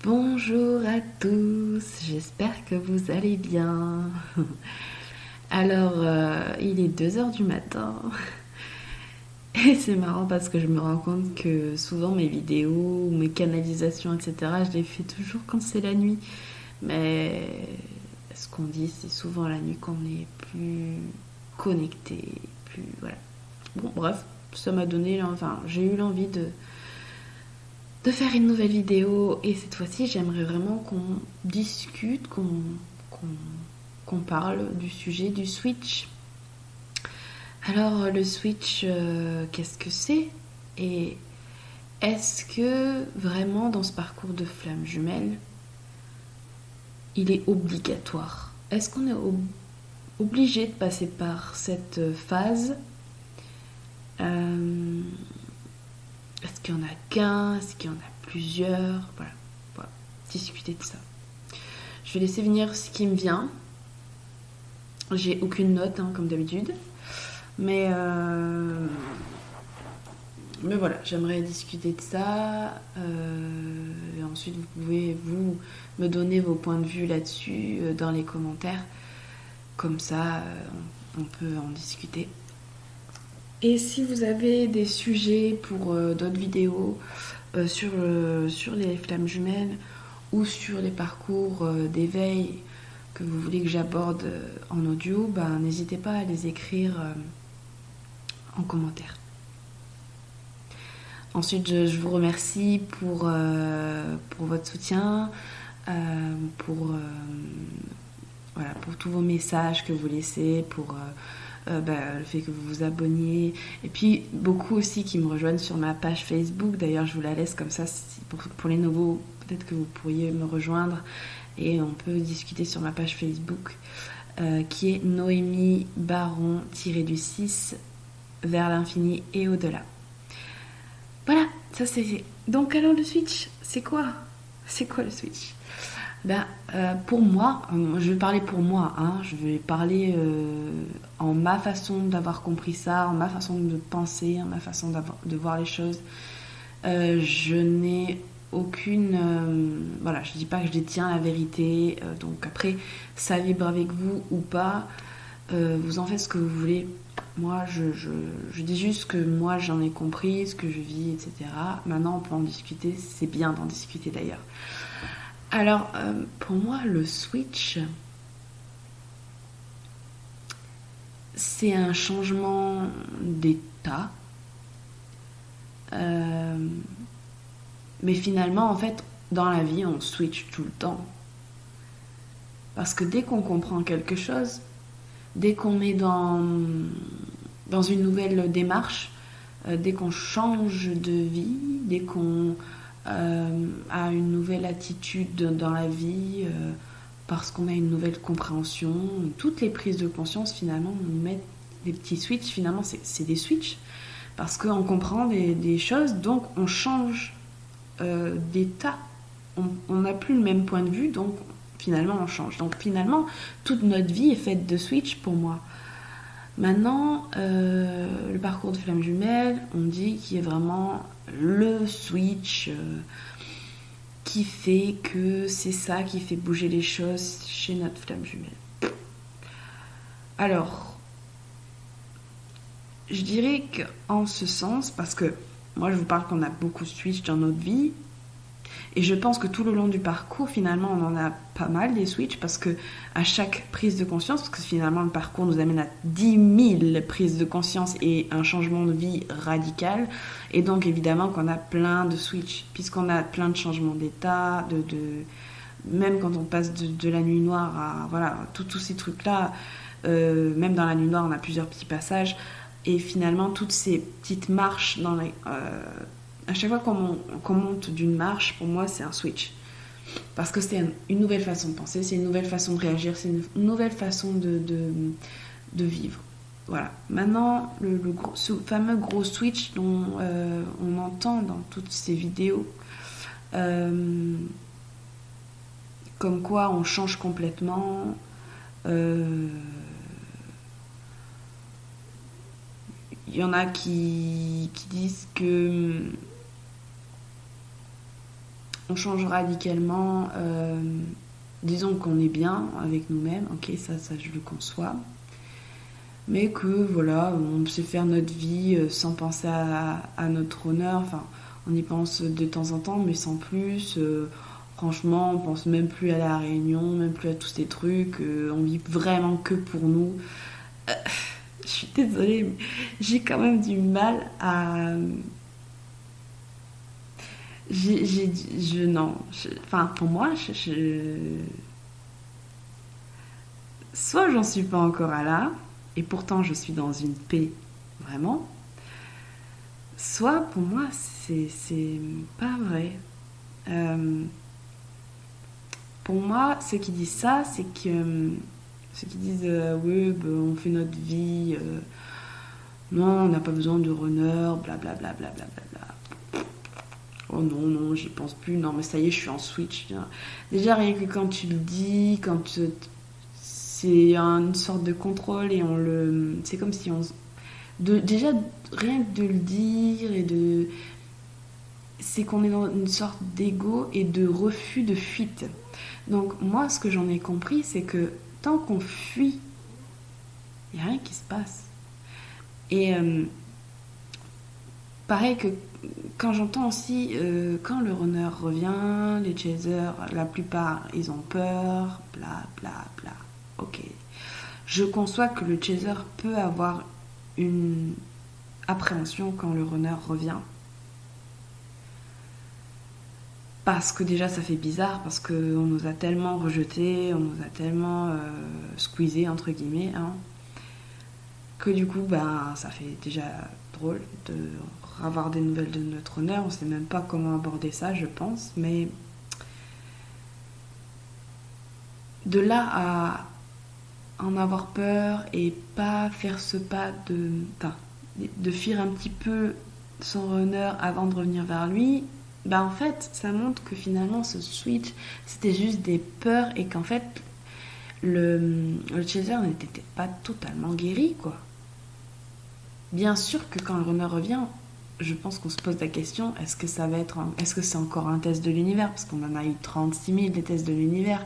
Bonjour à tous, j'espère que vous allez bien. Alors, il est 2 heures du matin et c'est marrant parce que je me rends compte que souvent mes vidéos, mes canalisations, etc., je les fais toujours quand c'est la nuit. Mais ce qu'on dit, c'est souvent la nuit qu'on est plus connecté, plus... Voilà. Bon, bref, ça m'a donné... Enfin, j'ai eu l'envie de faire une nouvelle vidéo et cette fois-ci j'aimerais vraiment qu'on discute, qu'on qu'on parle du sujet du switch. Alors le switch, qu'est-ce que c'est? Et est-ce que vraiment dans ce parcours de flamme jumelle, il est obligatoire? Est-ce qu'on est obligé de passer par cette phase? Euh, Est-ce qu'il y en a qu'un? Est-ce qu'il y en a plusieurs? Voilà, voilà, discuter de ça. Je vais laisser venir ce qui me vient. J'ai aucune note, hein, comme d'habitude. Mais, euh, mais voilà, j'aimerais discuter de ça. Et ensuite, vous pouvez, vous, me donner vos points de vue là-dessus dans les commentaires. Comme ça, on peut en discuter. Et si vous avez des sujets pour d'autres vidéos sur les flammes jumelles ou sur les parcours d'éveil que vous voulez que j'aborde en audio, ben, n'hésitez pas à les écrire en commentaire. Ensuite, je vous remercie pour votre soutien, pour, voilà, pour tous vos messages que vous laissez, pour le fait que vous vous abonniez. Et puis, beaucoup aussi qui me rejoignent sur ma page Facebook. D'ailleurs, je vous la laisse comme ça. Pour les nouveaux, peut-être que vous pourriez me rejoindre et on peut discuter sur ma page Facebook qui est Noémie Baron-du-6 vers l'infini et au-delà. Voilà, ça c'est fait. Donc alors le switch, c'est quoi? C'est quoi le switch? Ben, pour moi, je vais parler pour moi, hein, je vais parler en ma façon d'avoir compris ça, en ma façon de penser, en ma façon de voir les choses. Je n'ai aucune... voilà, je dis pas que je détiens la vérité, donc après, ça vibre avec vous ou pas, vous en faites ce que vous voulez. Moi, je dis juste que moi, j'en ai compris, ce que je vis, etc. Maintenant, on peut en discuter. C'est bien d'en discuter d'ailleurs. Alors, pour moi, le switch, c'est un changement d'état. Euh, mais finalement, en fait, dans la vie, on switch tout le temps. Parce que dès qu'on comprend quelque chose, dès qu'on est dans une nouvelle démarche, dès qu'on change de vie, dès qu'on a une nouvelle attitude dans la vie, parce qu'on a une nouvelle compréhension, toutes les prises de conscience finalement nous mettent des petits switches, finalement c'est des switches, parce qu'on comprend des choses, donc on change d'état, on n'a plus le même point de vue, donc finalement on change. Donc finalement toute notre vie est faite de switch pour moi. Maintenant, le parcours de flamme jumelle, on dit qu'il est vraiment le switch qui fait que c'est ça qui fait bouger les choses chez notre flamme jumelle. Alors, je dirais qu'en ce sens, parce que moi je vous parle qu'on a beaucoup de switch dans notre vie, et je pense que tout le long du parcours, finalement, on en a pas mal des switches parce que à chaque prise de conscience, parce que finalement le parcours nous amène à 10 000 prises de conscience et un changement de vie radical. Et donc évidemment qu'on a plein de switches, puisqu'on a plein de changements d'état, même quand on passe de la nuit noire à voilà, tous ces trucs-là, même dans la nuit noire, on a plusieurs petits passages. Et finalement, toutes ces petites marches à chaque fois qu'on monte d'une marche, pour moi, c'est un switch. Parce que c'est une nouvelle façon de penser, c'est une nouvelle façon de réagir, c'est une nouvelle façon de vivre. Voilà. Maintenant, ce fameux gros switch dont on entend dans toutes ces vidéos, comme quoi on change complètement. Il y en a qui disent que on change radicalement. Disons qu'on est bien avec nous-mêmes, ok, ça je le conçois. Mais que voilà, on sait faire notre vie sans penser à notre honneur. Enfin, on y pense de temps en temps, mais sans plus. Franchement, on pense même plus à la réunion, même plus à tous ces trucs. On vit vraiment que pour nous. Euh, je suis désolée, mais j'ai quand même du mal à. Non. Enfin, pour moi, soit j'en suis pas encore à là, et pourtant je suis dans une paix, vraiment. Soit pour moi, c'est pas vrai. Euh, pour moi, ceux qui disent ça, c'est que. Ceux qui disent oui, bah, on fait notre vie, non, on n'a pas besoin de runner, blablabla. Bla, bla, bla, bla. Oh non, non, j'y pense plus. Non, mais ça y est, je suis en switch. Déjà, rien que quand tu le dis, c'est une sorte de contrôle et on le. C'est comme si on. Déjà, rien que de le dire et de. C'est qu'on est dans une sorte d'ego et de refus de fuite. Donc, moi, ce que j'en ai compris, c'est que tant qu'on fuit, il n'y a rien qui se passe. Et pareil que quand j'entends aussi, quand le runner revient, les chasers, la plupart, ils ont peur, bla bla bla. Ok. Je conçois que le chaser peut avoir une appréhension quand le runner revient. Parce que déjà ça fait bizarre, parce qu'on nous a tellement rejetés, on nous a tellement squeezés, entre guillemets, hein, que du coup, ben, ça fait déjà drôle de avoir des nouvelles de notre honneur. On sait même pas comment aborder ça, je pense, mais de là à en avoir peur et pas faire ce pas de fuir un petit peu son runner avant de revenir vers lui, bah en fait ça montre que finalement ce switch c'était juste des peurs et qu'en fait le chaser n'était pas totalement guéri quoi. Bien sûr que quand le runner revient, je pense qu'on se pose la question, est-ce que c'est encore un test de l'univers, parce qu'on en a eu 36 000 des tests de l'univers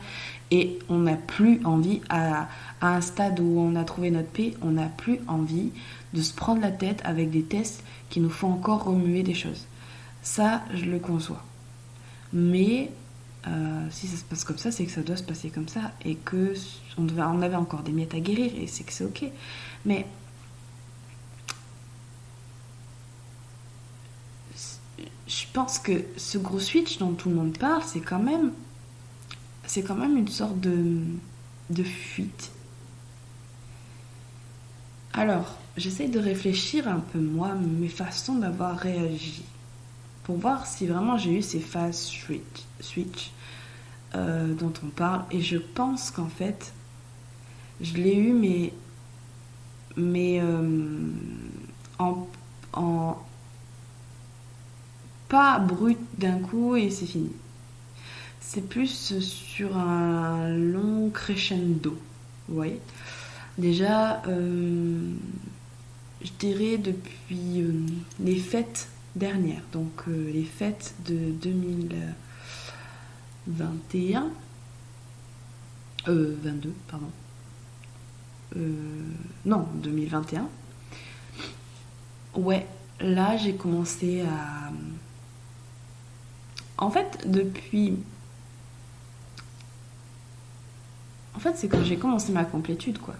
et on n'a plus envie à un stade où on a trouvé notre paix, on n'a plus envie de se prendre la tête avec des tests qui nous font encore remuer des choses. Ça, je le conçois. Mais si ça se passe comme ça, c'est que ça doit se passer comme ça et que on avait encore des miettes à guérir et c'est que c'est ok. Mais je pense que ce gros switch dont tout le monde parle, c'est quand même une sorte de fuite. Alors, j'essaie de réfléchir un peu moi, mes façons d'avoir réagi, pour voir si vraiment j'ai eu ces phases switch dont on parle. Et je pense qu'en fait, je l'ai eu, mais en, en pas brut d'un coup et c'est fini. C'est plus sur un long crescendo. Vous voyez. Déjà, je dirais depuis les fêtes dernières, donc les fêtes de 2021, 22, pardon. Non, 2021. Ouais, là j'ai commencé à. En fait, En fait, c'est quand j'ai commencé ma complétude, quoi.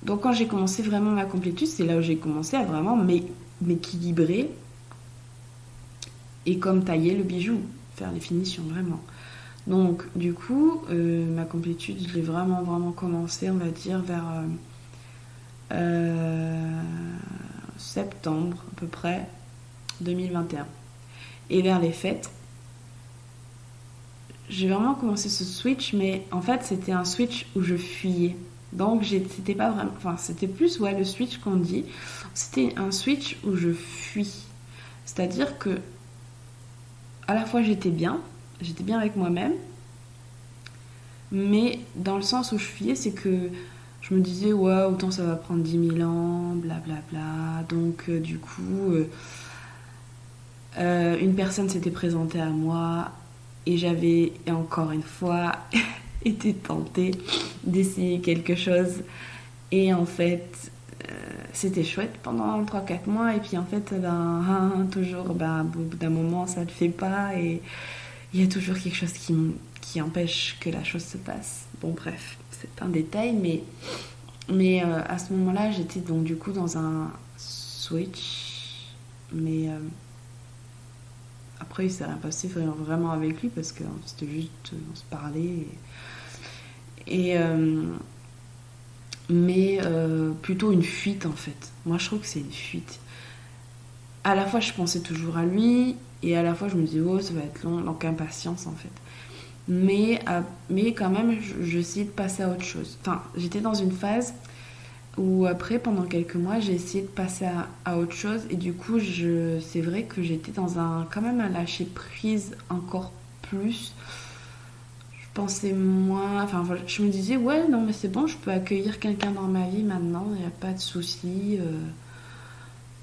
Donc quand j'ai commencé vraiment ma complétude, c'est là où j'ai commencé à vraiment m'équilibrer et comme tailler le bijou, faire les finitions, vraiment. Donc du coup, ma complétude, je l'ai vraiment commencé, on va dire, vers septembre à peu près 2021. Et vers les fêtes, j'ai vraiment commencé ce switch, mais en fait c'était un switch où je fuyais. Donc c'était pas vraiment, enfin c'était plus ouais le switch qu'on dit. C'était un switch où je fuis. C'est-à-dire que à la fois j'étais bien avec moi-même, mais dans le sens où je fuyais, c'est que je me disais ouais autant ça va prendre 10 000 ans, blablabla. Donc du coup Une personne s'était présentée à moi et j'avais encore une fois été tentée d'essayer quelque chose. Et en fait, c'était chouette pendant 3-4 mois. Et puis en fait, toujours, au bout d'un moment, ça ne le fait pas. Et il y a toujours quelque chose qui empêche que la chose se passe. Bon, bref, c'est un détail. Mais à ce moment-là, j'étais donc du coup dans un switch. Mais après, il s'est rien passé vraiment avec lui parce que c'était juste, on se parlait. Mais plutôt une fuite en fait. Moi, je trouve que c'est une fuite. À la fois, je pensais toujours à lui et à la fois, je me disais, oh, ça va être long, donc impatience en fait. Mais quand même, j'essayais de passer à autre chose. Enfin, j'étais dans une phase où après, pendant quelques mois, j'ai essayé de passer à autre chose. Et du coup, c'est vrai que j'étais dans quand même un lâcher prise encore plus. Je pensais moins... Enfin, voilà, je me disais, ouais, non, mais c'est bon, je peux accueillir quelqu'un dans ma vie maintenant, il n'y a pas de souci.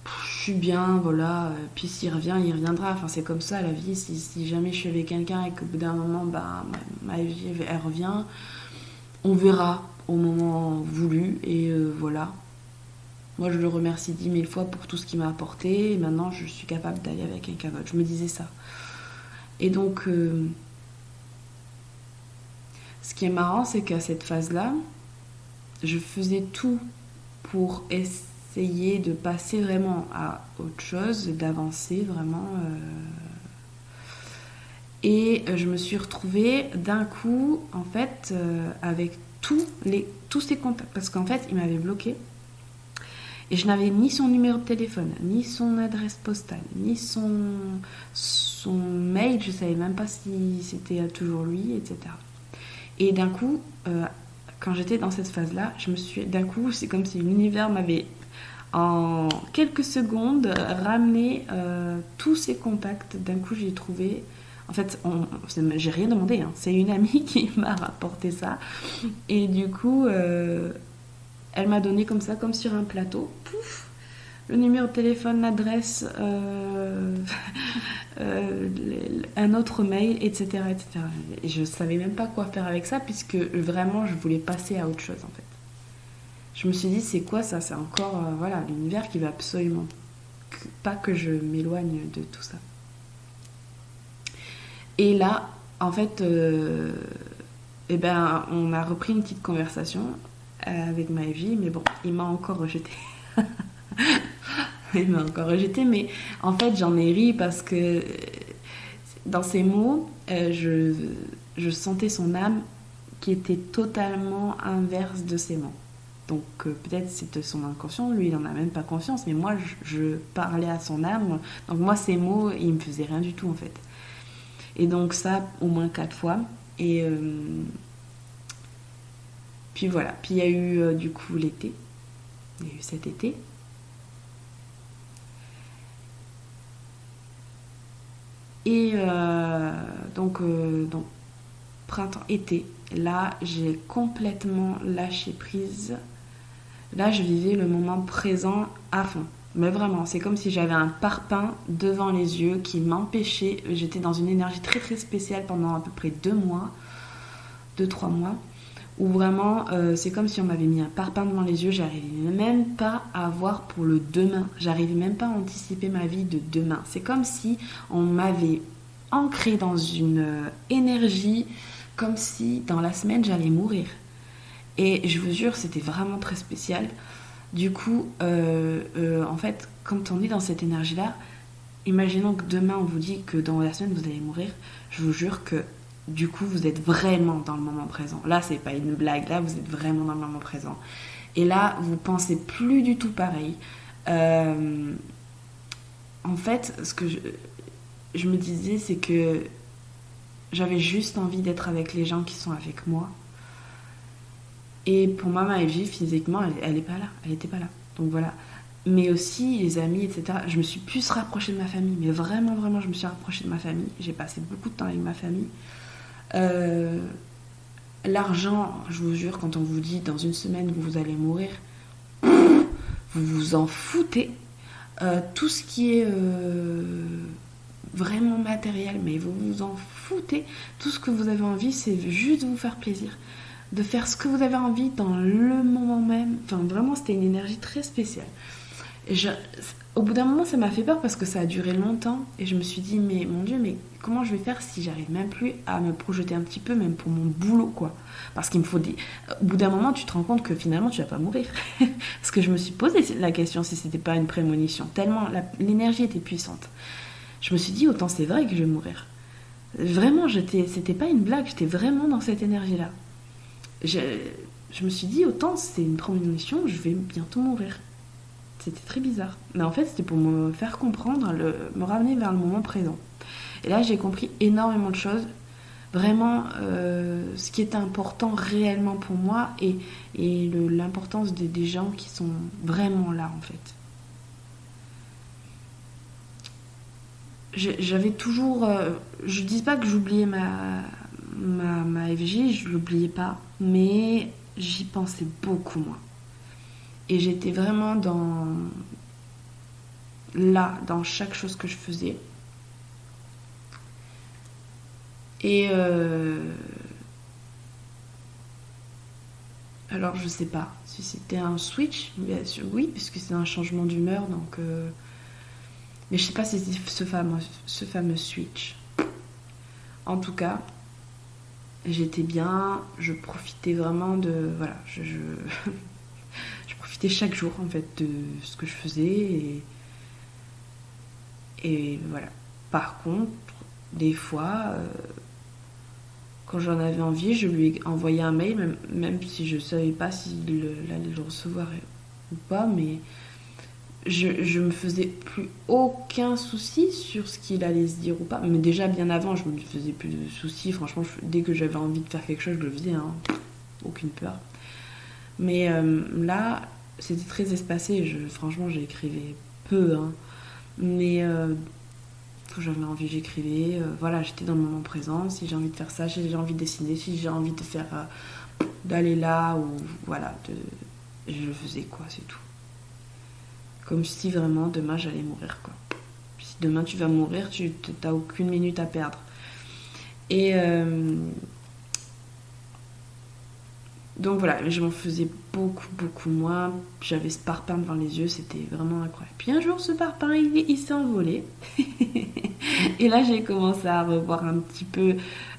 Je suis bien, voilà. Puis s'il revient, il reviendra. Enfin, c'est comme ça, la vie. Si jamais je suis avec quelqu'un et qu'au bout d'un moment, ma vie, elle revient, on verra au moment voulu. Et voilà. Moi, je le remercie 10 000 fois pour tout ce qu'il m'a apporté. Et maintenant, je suis capable d'aller avec quelqu'un d'autre. Je me disais ça. Et donc, ce qui est marrant, c'est qu'à cette phase-là, je faisais tout pour essayer de passer vraiment à autre chose, d'avancer vraiment. Et je me suis retrouvée d'un coup, en fait, avec tous ces contacts. Parce qu'en fait, il m'avait bloqué. Et je n'avais ni son numéro de téléphone, ni son adresse postale, ni son mail. Je ne savais même pas si c'était toujours lui, etc. Et d'un coup, quand j'étais dans cette phase-là, d'un coup, c'est comme si l'univers m'avait, en quelques secondes, ramené tous ces contacts. D'un coup, j'ai trouvé... En fait, j'ai rien demandé, hein. C'est une amie qui m'a rapporté ça. Et du coup, elle m'a donné comme ça, comme sur un plateau. Pouf, le numéro de téléphone, l'adresse, un autre mail, etc., etc. Et je savais même pas quoi faire avec ça, puisque vraiment, je voulais passer à autre chose, en fait. Je me suis dit, c'est quoi ça? C'est encore voilà, l'univers qui va absolument pas que je m'éloigne de tout ça. Et là, en fait, on a repris une petite conversation avec Maëvi, mais bon, il m'a encore rejetée. Il m'a encore rejetée, mais en fait, j'en ai ri parce que dans ses mots, je sentais son âme qui était totalement inverse de ses mots. Donc peut-être c'était son inconscient, lui il n'en a même pas conscience, mais moi je parlais à son âme, donc moi ces mots ils me faisaient rien du tout en fait. Et donc ça au moins 4 fois. Et puis voilà, puis il y a eu du coup l'été, il y a eu cet été. Et donc printemps-été, là j'ai complètement lâché prise. Là je vivais le moment présent à fond. Mais vraiment, c'est comme si j'avais un parpaing devant les yeux qui m'empêchait. J'étais dans une énergie très très spéciale pendant à peu près 2-3 mois. Où vraiment, c'est comme si on m'avait mis un parpaing devant les yeux. J'arrivais même pas à voir pour le demain. J'arrivais même pas à anticiper ma vie de demain. C'est comme si on m'avait ancré dans une énergie, comme si dans la semaine j'allais mourir. Et je vous jure, c'était vraiment très spécial. Du coup, en fait, quand on est dans cette énergie-là, imaginons que demain on vous dit que dans la semaine vous allez mourir, je vous jure que du coup vous êtes vraiment dans le moment présent. Là, c'est pas une blague, là vous êtes vraiment dans le moment présent. Et là, vous pensez plus du tout pareil. En fait, ce que je me disais, c'est que j'avais juste envie d'être avec les gens qui sont avec moi. Et pour moi, Maëvi, physiquement, elle est pas là. Elle était pas là. Donc voilà. Mais aussi, les amis, etc. Je me suis plus rapprochée de ma famille. Mais vraiment, vraiment, je me suis rapprochée de ma famille. J'ai passé beaucoup de temps avec ma famille. L'argent, je vous jure, quand on vous dit dans une semaine vous allez mourir, vous vous en foutez. Tout ce qui est vraiment matériel, mais vous vous en foutez. Tout ce que vous avez envie, c'est juste vous faire plaisir. De faire ce que vous avez envie dans le moment même. Enfin, vraiment, c'était une énergie très spéciale. Et au bout d'un moment, ça m'a fait peur parce que ça a duré longtemps. Et je me suis dit, mais mon Dieu, mais comment je vais faire si j'arrive même plus à me projeter un petit peu, même pour mon boulot, quoi. Parce qu'il me faut des... Au bout d'un moment, tu te rends compte que finalement, tu vas pas mourir. Parce que je me suis posé la question si c'était pas une prémonition. Tellement l'énergie était puissante. Je me suis dit, autant c'est vrai que je vais mourir. Vraiment, c'était pas une blague, j'étais vraiment dans cette énergie-là. Je me suis dit, autant c'est une prémonition, je vais bientôt mourir. C'était très bizarre. Mais en fait, c'était pour me faire comprendre, me ramener vers le moment présent. Et là, j'ai compris énormément de choses. Vraiment, ce qui était important réellement pour moi et l'importance des gens qui sont vraiment là, en fait. J'avais toujours... je dis pas que j'oubliais ma FJ, je l'oubliais pas. Mais j'y pensais beaucoup moins. Et j'étais vraiment dans chaque chose que je faisais. Et alors je sais pas si c'était un switch, bien sûr, oui, puisque c'est un changement d'humeur, donc mais je sais pas si c'était ce fameux switch. En tout cas, j'étais bien, je profitais vraiment de... Voilà, je profitais chaque jour en fait de ce que je faisais et voilà. Par contre, des fois, quand j'en avais envie, je lui ai envoyé un mail, même si je savais pas s'il allait le recevoir ou pas, mais je me faisais plus aucun souci sur ce qu'il allait se dire ou pas. Mais déjà, bien avant, je me faisais plus de soucis. Franchement, dès que j'avais envie de faire quelque chose, je le faisais, hein. Aucune peur. Mais là, c'était très espacé. Franchement, j'écrivais peu, hein. Mais quand j'avais envie, j'écrivais. Voilà, j'étais dans le moment présent. Si j'ai envie de faire ça, si j'ai envie de dessiner, si j'ai envie de faire... d'aller là, ou voilà, je le faisais, quoi, c'est tout. Comme si vraiment demain j'allais mourir, quoi. Si demain tu vas mourir, tu n'as aucune minute à perdre. Et donc voilà, je m'en faisais beaucoup moins. J'avais ce parpaing devant les yeux, c'était vraiment incroyable. Puis un jour, ce parpaing, il s'est envolé. Et là, j'ai commencé à revoir un petit peu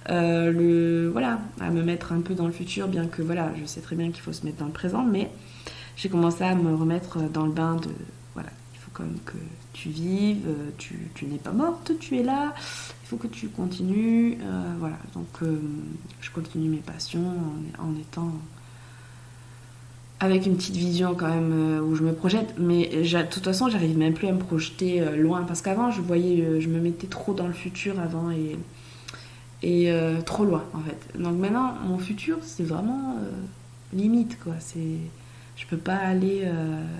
voilà, à me mettre un peu dans le futur, bien que voilà, je sais très bien qu'il faut se mettre dans le présent, mais j'ai commencé à me remettre dans le bain de... Voilà, il faut quand même que tu vives, tu n'es pas morte, tu es là, il faut que tu continues. Voilà, donc je continue mes passions en étant avec une petite vision quand même où je me projette. Mais de toute façon, j'arrive même plus à me projeter loin, parce qu'avant, je me mettais trop dans le futur avant et trop loin en fait. Donc maintenant, mon futur, c'est vraiment limite, quoi. Je peux pas aller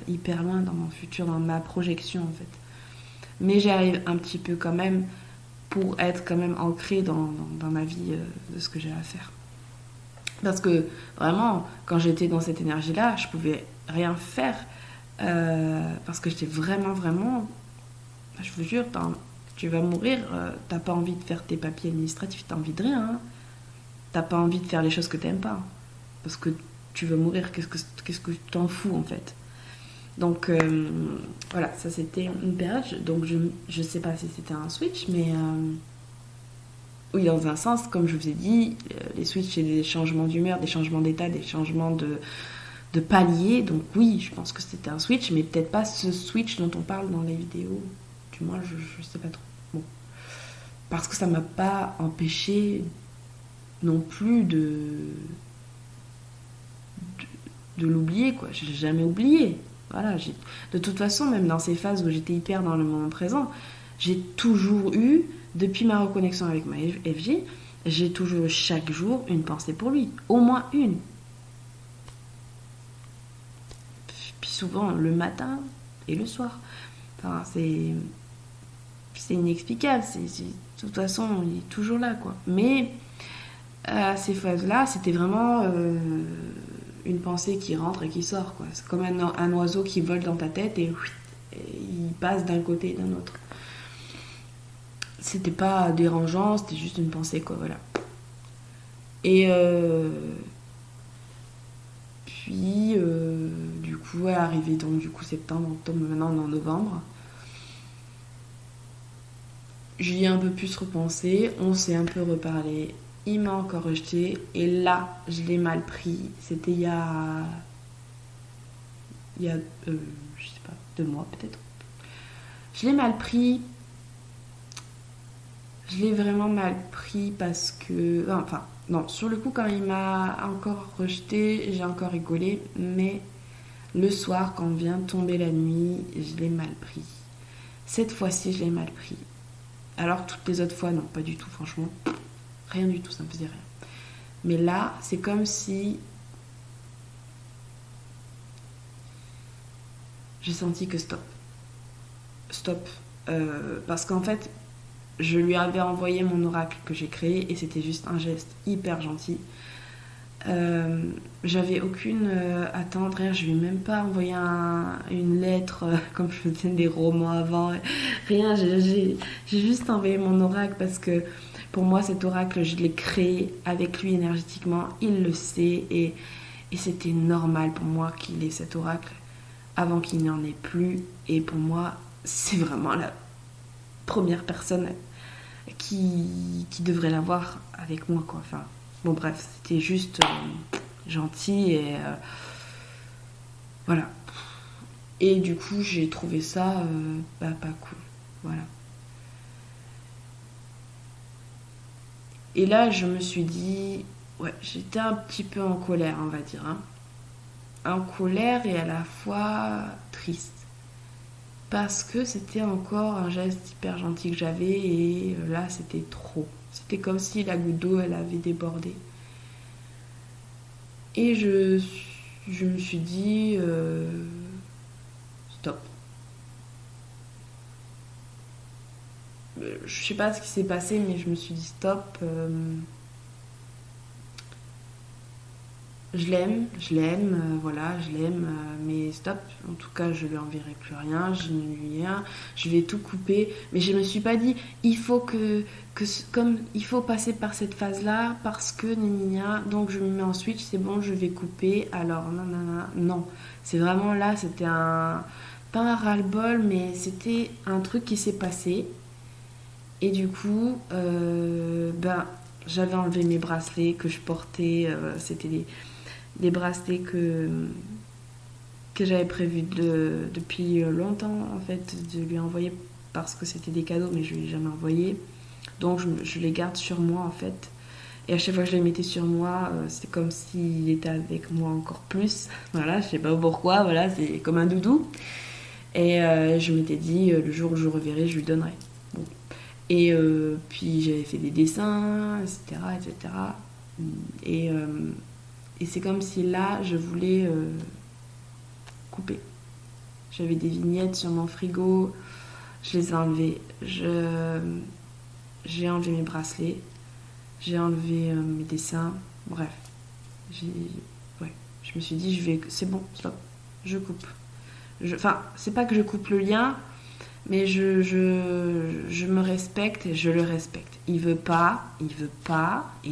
hyper loin dans mon futur, dans ma projection en fait. Mais j'arrive un petit peu quand même pour être quand même ancrée dans ma vie de ce que j'ai à faire. Parce que vraiment, quand j'étais dans cette énergie-là, je pouvais rien faire parce que j'étais vraiment, je vous jure, tu vas mourir, t'as pas envie de faire tes papiers administratifs, t'as envie de rien, hein. T'as pas envie de faire les choses que t'aimes pas, parce que tu veux mourir, qu'est-ce que tu t'en fous en fait. Donc voilà, ça c'était une période, donc je sais pas si c'était un switch, mais oui, dans un sens, comme je vous ai dit, les switches c'est des changements d'humeur, des changements d'état, des changements de palier, donc oui, je pense que c'était un switch, mais peut-être pas ce switch dont on parle dans les vidéos, du moins je sais pas trop. Bon. Parce que ça m'a pas empêché non plus de l'oublier, quoi. Je l'ai jamais oublié. Voilà, de toute façon, même dans ces phases où j'étais hyper dans le moment présent, j'ai toujours eu, depuis ma reconnexion avec ma FJ, j'ai toujours eu chaque jour une pensée pour lui. Au moins une. Puis souvent le matin et le soir. Enfin, c'est inexplicable. De toute façon, il est toujours là, quoi. Mais à ces phases-là, c'était vraiment une pensée qui rentre et qui sort, quoi. C'est comme un oiseau qui vole dans ta tête et il passe d'un côté et d'un autre. c'était pas dérangeant, c'était juste une pensée, quoi, voilà. Et puis, du coup, arrivé donc du coup septembre, octobre, maintenant on est en novembre. J'y ai un peu plus repensé, on s'est un peu reparlé. Il m'a encore rejeté et là, je l'ai mal pris. C'était il y a je sais pas, 2 mois peut-être. Je l'ai mal pris. Je l'ai vraiment mal pris parce que, enfin, non, sur le coup quand il m'a encore rejeté, j'ai encore rigolé, mais le soir, quand vient tomber la nuit, je l'ai mal pris. Cette fois-ci, je l'ai mal pris. Alors toutes les autres fois, non, pas du tout, franchement. Rien du tout, ça me faisait rien. Mais là, c'est comme si j'ai senti que stop. Stop. Parce qu'en fait, je lui avais envoyé mon oracle que j'ai créé et c'était juste un geste hyper gentil. J'avais aucune attente, rien, je lui ai même pas envoyé une lettre comme je faisais des romans avant, rien, j'ai juste envoyé mon oracle parce que pour moi cet oracle je l'ai créé avec lui énergétiquement, il le sait et c'était normal pour moi qu'il ait cet oracle avant qu'il n'y en ait plus et pour moi c'est vraiment la première personne qui devrait l'avoir avec moi quoi, enfin bon bref, c'était juste gentil et voilà. Et du coup, j'ai trouvé ça pas cool. Voilà. Et là, je me suis dit, ouais, j'étais un petit peu en colère, on va dire. Hein. En colère et à la fois triste. Parce que c'était encore un geste hyper gentil que j'avais et là, c'était trop. C'était comme si la goutte d'eau, elle avait débordé. Et je me suis dit, stop. Je sais pas ce qui s'est passé, mais je me suis dit stop. Je l'aime, voilà, je l'aime, mais stop. En tout cas, je lui enverrai plus rien, je ne lui rien, je vais tout couper. Mais je me suis pas dit, il faut comme il faut passer par cette phase-là parce que Néminia, donc je me mets en switch, c'est bon, je vais couper. Alors non, non, non, non. C'est vraiment là, c'était un pas un ras-le-bol, mais c'était un truc qui s'est passé. Et du coup, ben, j'avais enlevé mes bracelets que je portais. C'était des bracelets que j'avais prévu depuis longtemps, en fait, de lui envoyer parce que c'était des cadeaux, mais je ne lui ai jamais envoyé. Donc, je les garde sur moi, en fait. Et à chaque fois que je les mettais sur moi, c'est comme s'il était avec moi encore plus. Voilà, je sais pas pourquoi, voilà, c'est comme un doudou. Et je m'étais dit, le jour où je le reverrai, je lui donnerai. Bon. Et puis j'avais fait des dessins, etc. etc. Et, euh, et c'est comme si là, je voulais couper. J'avais des vignettes sur mon frigo, je les ai enlevées. J'ai enlevé mes bracelets, j'ai enlevé mes dessins. Bref, j'ai, ouais, je me suis dit, c'est bon, stop, je coupe. Enfin, c'est pas que je coupe le lien, mais je me respecte et je le respecte. Il veut pas, il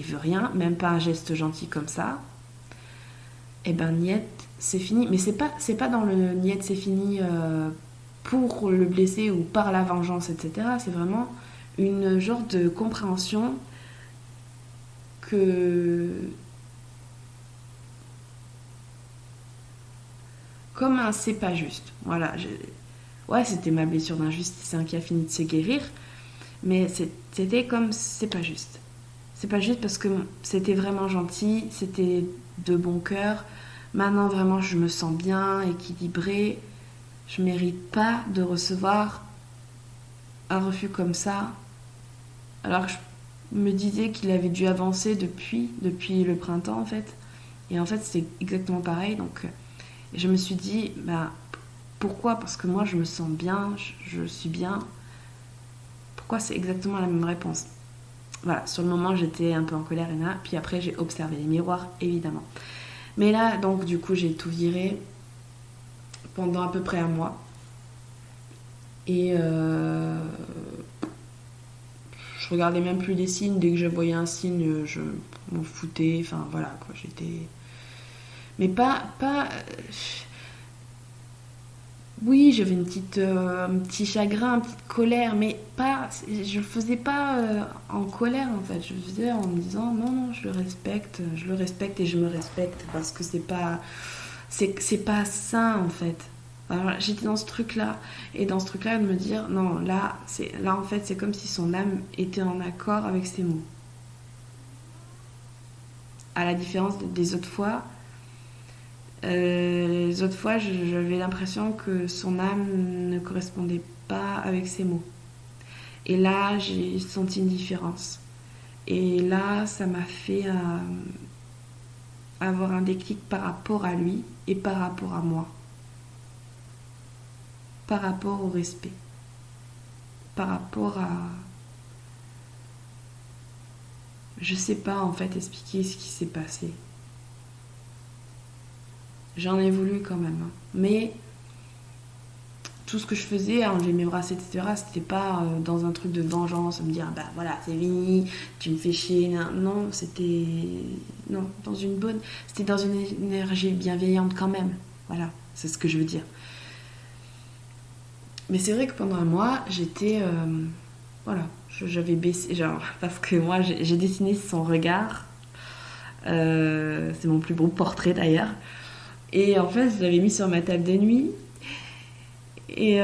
veut rien, même pas un geste gentil comme ça. Et ben niet, c'est fini. Mais c'est pas dans le niet, c'est fini pour le blesser ou par la vengeance, etc. C'est vraiment une genre de compréhension que comme un c'est pas juste. Voilà. Ouais, c'était ma blessure d'injustice qui a fini de se guérir. Mais c'était comme c'est pas juste. C'est pas juste parce que c'était vraiment gentil, c'était de bon cœur. Maintenant, vraiment, je me sens bien, équilibrée. Je mérite pas de recevoir un refus comme ça. Alors que je me disais qu'il avait dû avancer depuis le printemps, en fait. Et en fait, c'est exactement pareil. Donc, je me suis dit, bah, pourquoi? Parce que moi, je me sens bien, je suis bien. Pourquoi c'est exactement la même réponse? Voilà, sur le moment, j'étais un peu en colère, et là. Puis après, j'ai observé les miroirs, évidemment. Mais là, donc, du coup, j'ai tout viré pendant à peu près un mois. Et je regardais même plus les signes. Dès que je voyais un signe, je m'en foutais. Enfin voilà quoi, j'étais. Mais pas. Oui, j'avais un petit chagrin, une petite colère, mais pas. Je le faisais pas en colère en fait. Je le faisais en me disant non, non, je le respecte et je me respecte parce que c'est pas sain en fait. Alors j'étais dans ce truc-là, et dans ce truc-là de me dire non, là en fait c'est comme si son âme était en accord avec ses mots. À la différence des autres fois, les autres fois j'avais l'impression que son âme ne correspondait pas avec ses mots. Et là j'ai senti une différence. Et là ça m'a fait avoir un déclic par rapport à lui et par rapport à moi. Par rapport au respect, par rapport à... Je sais pas en fait expliquer ce qui s'est passé. J'en ai voulu quand même. Hein. Mais tout ce que je faisais, enlever mes bracelets, etc., c'était pas dans un truc de vengeance, me dire, bah voilà, c'est fini, tu me fais chier. Non, c'était... Non, dans une bonne... C'était dans une énergie bienveillante quand même. Voilà, c'est ce que je veux dire. Mais c'est vrai que pendant un mois, j'étais... voilà, j'avais baissé... Genre, parce que moi, j'ai dessiné son regard. C'est mon plus beau portrait d'ailleurs. Et en fait, je l'avais mis sur ma table de nuit. Et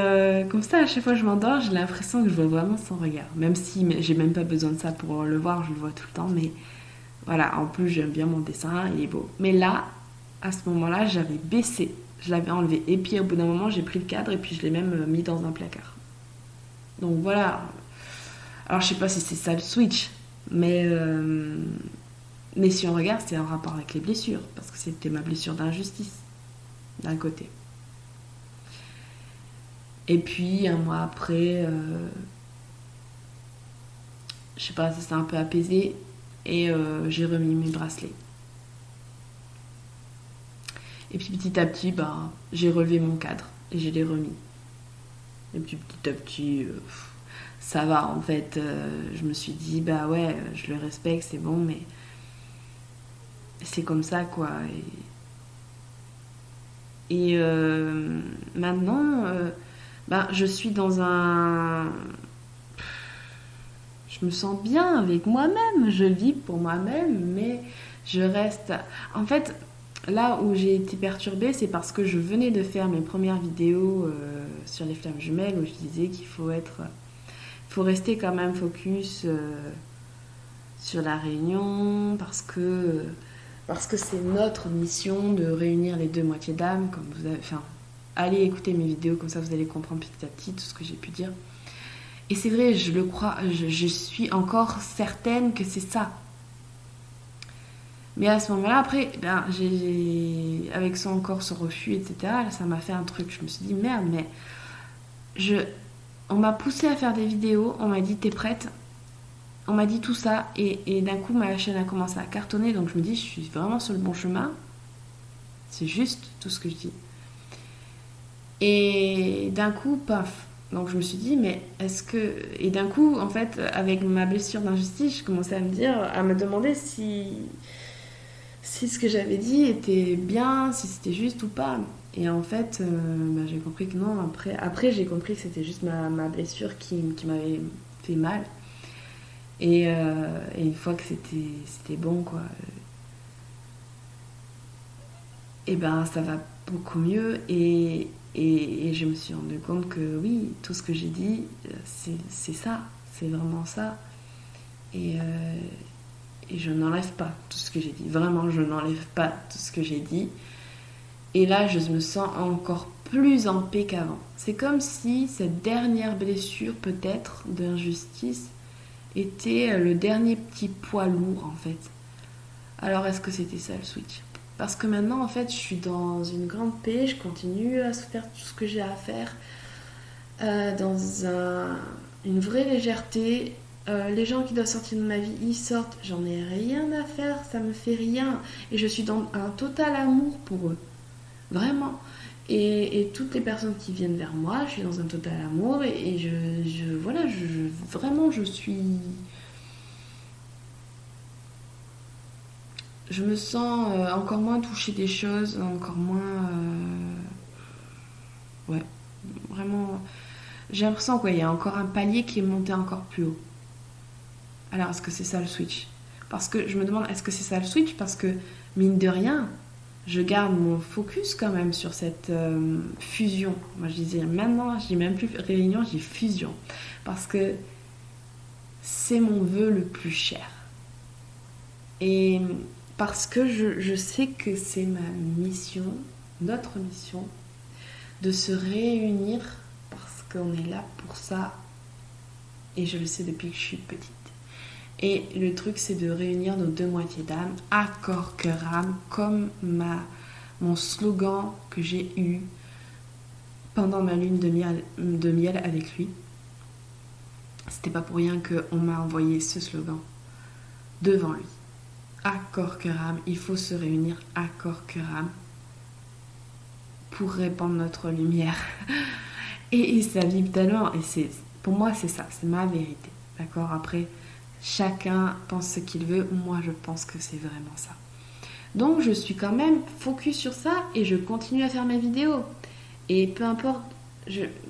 comme ça, à chaque fois que je m'endors, j'ai l'impression que je vois vraiment son regard. Même si j'ai même pas besoin de ça pour le voir, je le vois tout le temps. Mais voilà, en plus, j'aime bien mon dessin, il est beau. Mais là, à ce moment-là, j'avais baissé. Je l'avais enlevé. Et puis au bout d'un moment, j'ai pris le cadre et puis je l'ai même mis dans un placard. Donc voilà. Alors je sais pas si c'est ça le switch, mais si on regarde, c'est en rapport avec les blessures, parce que c'était ma blessure d'injustice, d'un côté. Et puis un mois après, je sais pas, ça s'est un peu apaisé et j'ai remis mes bracelets. Et puis petit à petit, bah, j'ai relevé mon cadre et je l'ai remis. Et puis petit à petit, ça va en fait. Je me suis dit, bah ouais, je le respecte, c'est bon, mais c'est comme ça quoi. Et maintenant, bah, je suis dans un... Je me sens bien avec moi-même, je vis pour moi-même, mais je reste... En fait, là où j'ai été perturbée, c'est parce que je venais de faire mes premières vidéos sur les flammes jumelles, où je disais qu'il faut rester quand même focus sur la réunion, parce que c'est notre mission de réunir les deux moitiés d'âme, comme vous avez... Enfin, allez écouter mes vidéos, comme ça vous allez comprendre petit à petit tout ce que j'ai pu dire. Et c'est vrai, je le crois, je suis encore certaine que c'est ça. Mais à ce moment-là, après, ben, avec son corps, son refus, etc., ça m'a fait un truc. Je me suis dit, merde, mais on m'a poussé à faire des vidéos, on m'a dit, t'es prête? On m'a dit tout ça, et d'un coup, ma chaîne a commencé à cartonner, donc je me dis, je suis vraiment sur le bon chemin. C'est juste tout ce que je dis. Et d'un coup, paf. Donc je me suis dit, mais est-ce que... Et d'un coup, en fait, avec ma blessure d'injustice, je commençais à me demander si ce que j'avais dit était bien, si c'était juste ou pas. Et en fait, bah, j'ai compris que non. Après j'ai compris que c'était juste ma blessure qui m'avait fait mal. Et une fois que c'était bon, quoi, et ben ça va beaucoup mieux. Et je me suis rendu compte que oui, tout ce que j'ai dit, c'est ça, c'est vraiment ça. Et je n'enlève pas tout ce que j'ai dit. Vraiment, je n'enlève pas tout ce que j'ai dit. Et là, je me sens encore plus en paix qu'avant. C'est comme si cette dernière blessure, peut-être, d'injustice, était le dernier petit poids lourd, en fait. Alors, est-ce que c'était ça le switch ? Parce que maintenant, en fait, je suis dans une grande paix, je continue à faire tout ce que j'ai à faire, dans une vraie légèreté. Les gens qui doivent sortir de ma vie, ils sortent, j'en ai rien à faire, ça me fait rien. Et je suis dans un total amour pour eux. Vraiment. Et toutes les personnes qui viennent vers moi, je suis dans un total amour. Et vraiment, je suis je me sens encore moins toucher des choses, encore moins... ouais, vraiment... J'ai l'impression qu'il y a encore un palier qui est monté encore plus haut. Alors, est-ce que c'est ça le switch? Parce que je me demande, est-ce que c'est ça le switch? Parce que, mine de rien, je garde mon focus quand même sur cette fusion. Moi, je disais maintenant, je dis même plus réunion, je dis fusion. Parce que c'est mon vœu le plus cher. Et parce que je sais que c'est ma mission, notre mission, de se réunir parce qu'on est là pour ça. Et je le sais depuis que je suis petite. Et le truc, c'est de réunir nos deux moitiés d'âme, à corps, cœur, âme, comme mon slogan que j'ai eu pendant ma lune de miel avec lui. C'était pas pour rien qu'on m'a envoyé ce slogan devant lui. À corps, cœur, âme, il faut se réunir à corps, cœur, âme pour répandre notre lumière. Et ça vibre tellement. Et pour moi, c'est ça, c'est ma vérité. D'accord? Après, chacun pense ce qu'il veut. Moi, je pense que c'est vraiment ça. Donc, je suis quand même focus sur ça et je continue à faire mes vidéos. Et peu importe,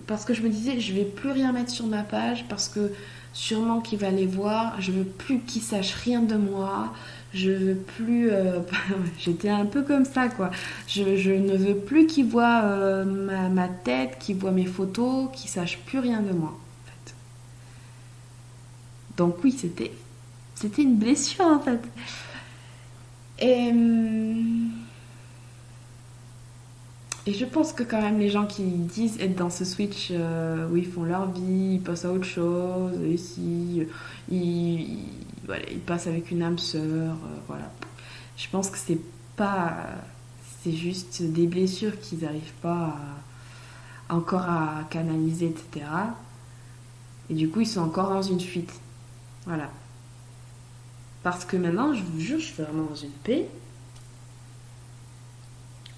parce que je me disais, je vais plus rien mettre sur ma page parce que sûrement qu'il va les voir. Je veux plus qu'il sache rien de moi. Je veux plus... j'étais un peu comme ça, quoi. Je ne veux plus qu'il voit ma tête, qu'il voit mes photos, qu'il sache plus rien de moi, en fait. Donc oui, c'était une blessure, en fait. Et je pense que quand même les gens qui disent être dans ce switch où ils font leur vie, ils passent à autre chose, ici, voilà, ils passent avec une âme sœur, voilà. Je pense que c'est juste des blessures qu'ils n'arrivent pas encore à canaliser, etc. Et du coup, ils sont encore dans une fuite. Voilà. Parce que maintenant, je vous jure, je suis vraiment dans une paix.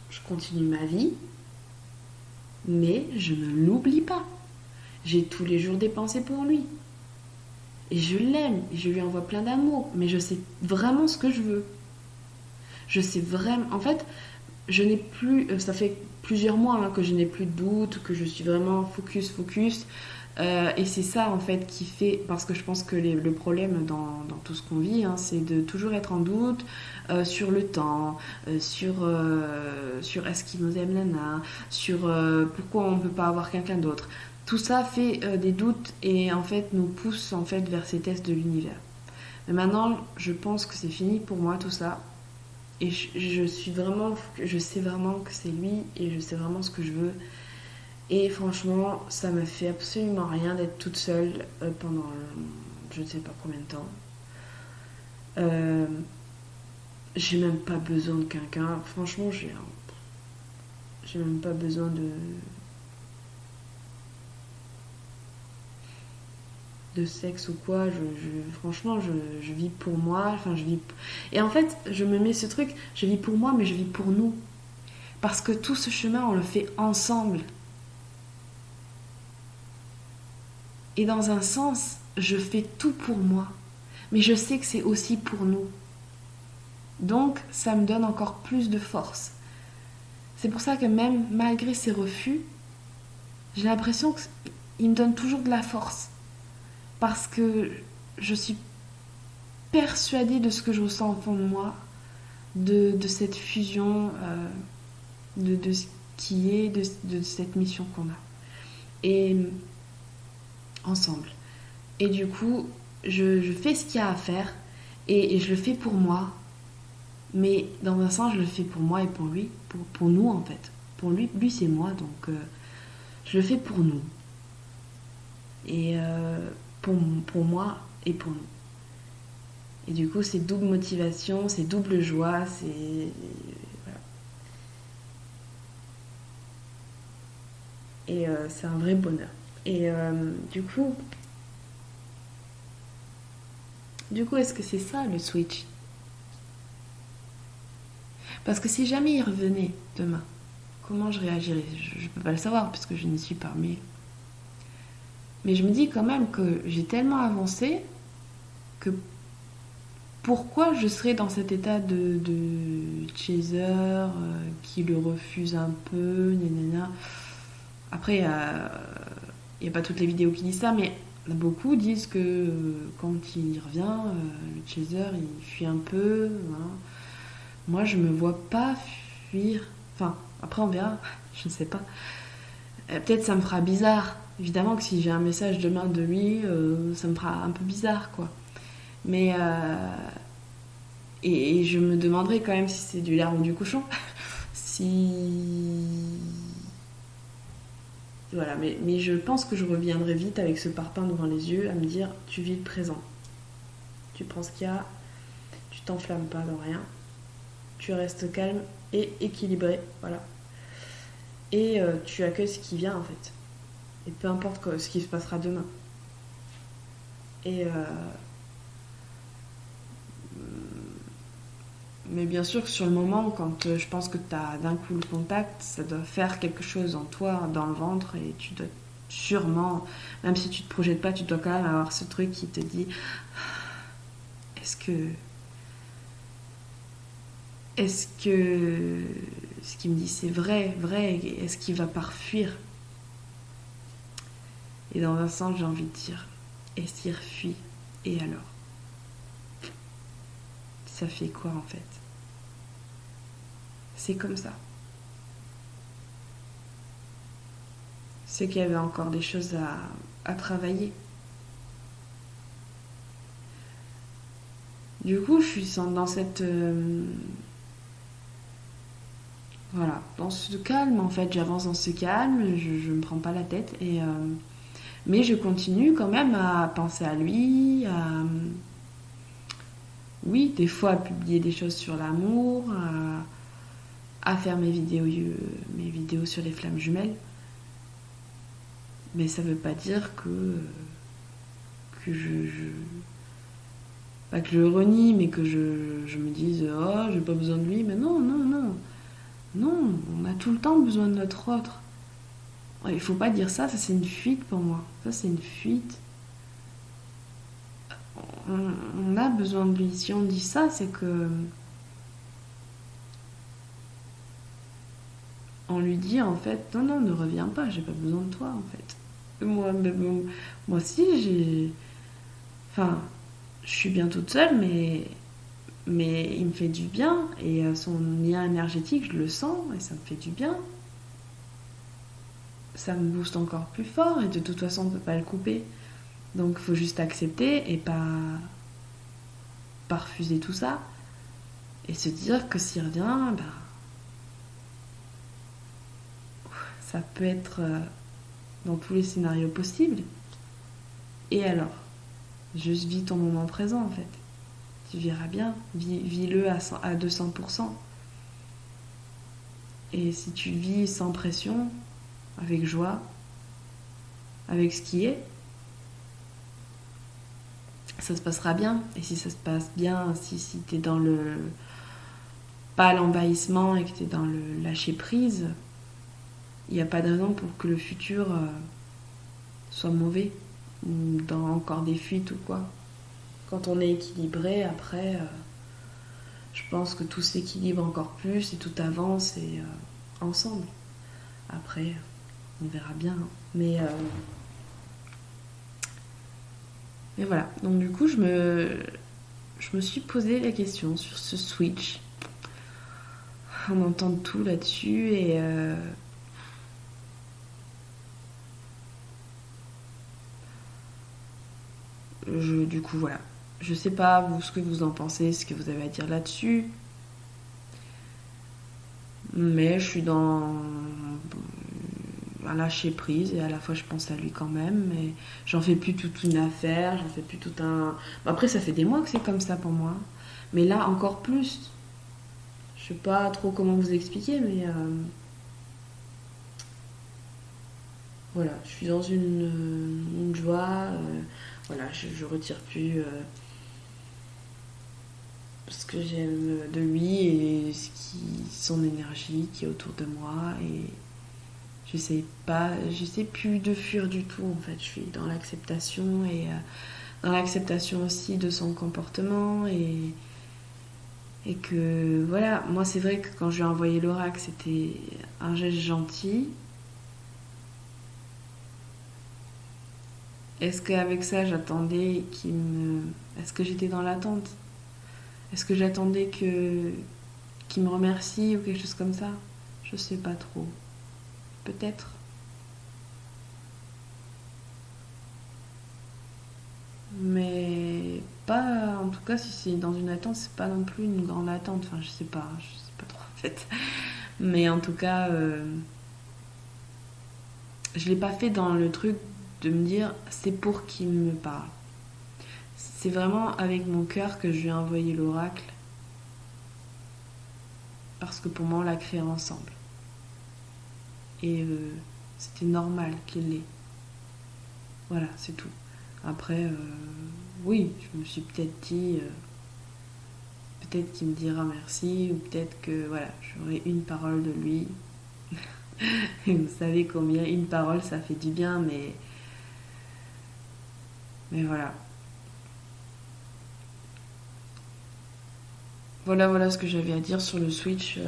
Je continue ma vie, mais je ne l'oublie pas. J'ai tous les jours des pensées pour lui. Et je l'aime, et je lui envoie plein d'amour, mais je sais vraiment ce que je veux. Je sais vraiment... En fait, je n'ai plus... ça fait plusieurs mois que je n'ai plus de doute, que je suis vraiment focus. Et c'est ça, en fait, qui fait... Parce que je pense que le problème dans tout ce qu'on vit, c'est de toujours être en doute sur le temps, sur est-ce qu'il nous aime, nana, sur pourquoi on ne peut pas avoir quelqu'un d'autre. Tout ça fait des doutes et, en fait, nous pousse, en fait, vers ces tests de l'univers. Mais maintenant, je pense que c'est fini pour moi, tout ça. Et je sais vraiment que c'est lui et je sais vraiment ce que je veux. Et franchement, ça me fait absolument rien d'être toute seule pendant je ne sais pas combien de temps. J'ai même pas besoin de quelqu'un. Franchement, j'ai même pas besoin de sexe ou quoi. Franchement, je vis pour moi. Enfin, Et en fait, je me mets ce truc, je vis pour moi, mais je vis pour nous. Parce que tout ce chemin, on le fait ensemble. Et dans un sens, je fais tout pour moi. Mais je sais que c'est aussi pour nous. Donc, ça me donne encore plus de force. C'est pour ça que même malgré ces refus, j'ai l'impression qu'il me donne toujours de la force. Parce que je suis persuadée de ce que je ressens au fond de moi, de cette fusion, de ce qui est, de cette mission qu'on a. Et ensemble. Et du coup, je fais ce qu'il y a à faire et je le fais pour moi. Mais dans un sens, je le fais pour moi et pour lui, pour nous en fait. Pour lui c'est moi, donc je le fais pour nous. Et pour moi et pour nous. Et du coup, c'est double motivation, c'est double joie, c'est... Voilà. Et c'est un vrai bonheur. Et du coup, est-ce que c'est ça le switch? Parce que si jamais il revenait demain, comment je réagirais? Je ne peux pas le savoir puisque je n'y suis pas. Mais je me dis quand même que j'ai tellement avancé que pourquoi je serais dans cet état de chaser qui le refuse un peu, nanana. Après, il n'y a pas toutes les vidéos qui disent ça, mais beaucoup disent que quand il revient, le chaser, il fuit un peu. Voilà. Moi, je me vois pas fuir. Enfin, après, on verra. Je ne sais pas. Peut-être ça me fera bizarre. Évidemment que si j'ai un message demain de lui, ça me fera un peu bizarre, quoi. Mais et je me demanderai quand même si c'est du lard ou du cochon. Si voilà, mais je pense que je reviendrai vite avec ce parpaing devant les yeux à me dire tu vis le présent. Tu prends ce qu'il y a, tu t'enflammes pas dans rien, tu restes calme et équilibré, voilà. Et tu accueilles ce qui vient en fait. Et peu importe ce qui se passera demain. Et mais bien sûr que sur le moment, quand je pense que tu as d'un coup le contact, ça doit faire quelque chose en toi, dans le ventre, et tu dois sûrement, même si tu te projettes pas, tu dois quand même avoir ce truc qui te dit est-ce que ce qu'il me dit c'est vrai, est-ce qu'il va pas fuir? Et dans un sens, j'ai envie de dire est-ce qu'il fuit? Et alors? Ça fait quoi en fait? C'est comme ça. C'est qu'il y avait encore des choses à travailler. Du coup, je suis dans cette... voilà, dans ce calme, en fait, j'avance dans ce calme, je me prends pas la tête, mais je continue quand même à penser à lui, oui, des fois à publier des choses sur l'amour, à faire mes vidéos sur les flammes jumelles. Mais ça veut pas dire que pas que je le renie, mais que je me dise oh j'ai pas besoin de lui. Mais non, on a tout le temps besoin de notre autre. Il faut pas dire ça c'est une fuite pour moi. Ça c'est une fuite. On a besoin de lui. Si on dit ça, c'est que on lui dit en fait non, ne reviens pas, j'ai pas besoin de toi en fait. Moi aussi j'ai, enfin, je suis bien toute seule, mais il me fait du bien et son lien énergétique, je le sens et ça me fait du bien. Ça me booste encore plus fort et de toute façon on peut pas le couper. Donc il faut juste accepter et pas refuser tout ça et se dire que s'il revient, ben, ça peut être dans tous les scénarios possibles. Et alors, juste vis ton moment présent en fait. Tu verras bien, vis-le à 200%. Et si tu vis sans pression, avec joie, avec ce qui est, ça se passera bien. Et si ça se passe bien, si t'es dans le pas l'envahissement et que t'es dans le lâcher prise, il n'y a pas de raison pour que le futur soit mauvais ou dans encore des fuites ou quoi. Quand on est équilibré, après, je pense que tout s'équilibre encore plus et tout avance et ensemble. Après, on verra bien. Mais voilà. Donc du coup, je me suis posé la question sur ce switch. On entend tout là-dessus et du coup, voilà. Je sais pas vous ce que vous en pensez, ce que vous avez à dire là-dessus. Mais je suis dans un lâcher prise et à la fois je pense à lui quand même. Mais j'en fais plus toute une affaire, j'en fais plus tout un... Bon, après, ça fait des mois que c'est comme ça pour moi. Mais là, encore plus. Je sais pas trop comment vous expliquer, mais voilà, je suis dans une joie. Voilà, je retire plus ce que j'aime de lui et son énergie qui est autour de moi et j'essaie plus de fuir du tout en fait, je suis dans l'acceptation et dans l'acceptation aussi de son comportement et que voilà, moi c'est vrai que quand je lui ai envoyé l'oracle, c'était un geste gentil. Est-ce qu'avec ça j'attendais qu'il me... Est-ce que j'étais dans l'attente? Est-ce que j'attendais qu'il me remercie ou quelque chose comme ça? Je sais pas trop. Peut-être. Mais pas, en tout cas, si c'est dans une attente, c'est pas non plus une grande attente. Enfin, je sais pas trop en fait. Mais en tout cas, je l'ai pas fait dans le truc de me dire c'est pour qu'il me parle. C'est vraiment avec mon cœur que je lui ai envoyé l'oracle parce que pour moi on l'a créé ensemble. Et c'était normal qu'il l'ait. Voilà, c'est tout. Après, oui, je me suis peut-être dit, peut-être qu'il me dira merci, ou peut-être que voilà, j'aurai une parole de lui. Et vous savez combien une parole ça fait du bien, mais voilà. Voilà ce que j'avais à dire sur le switch.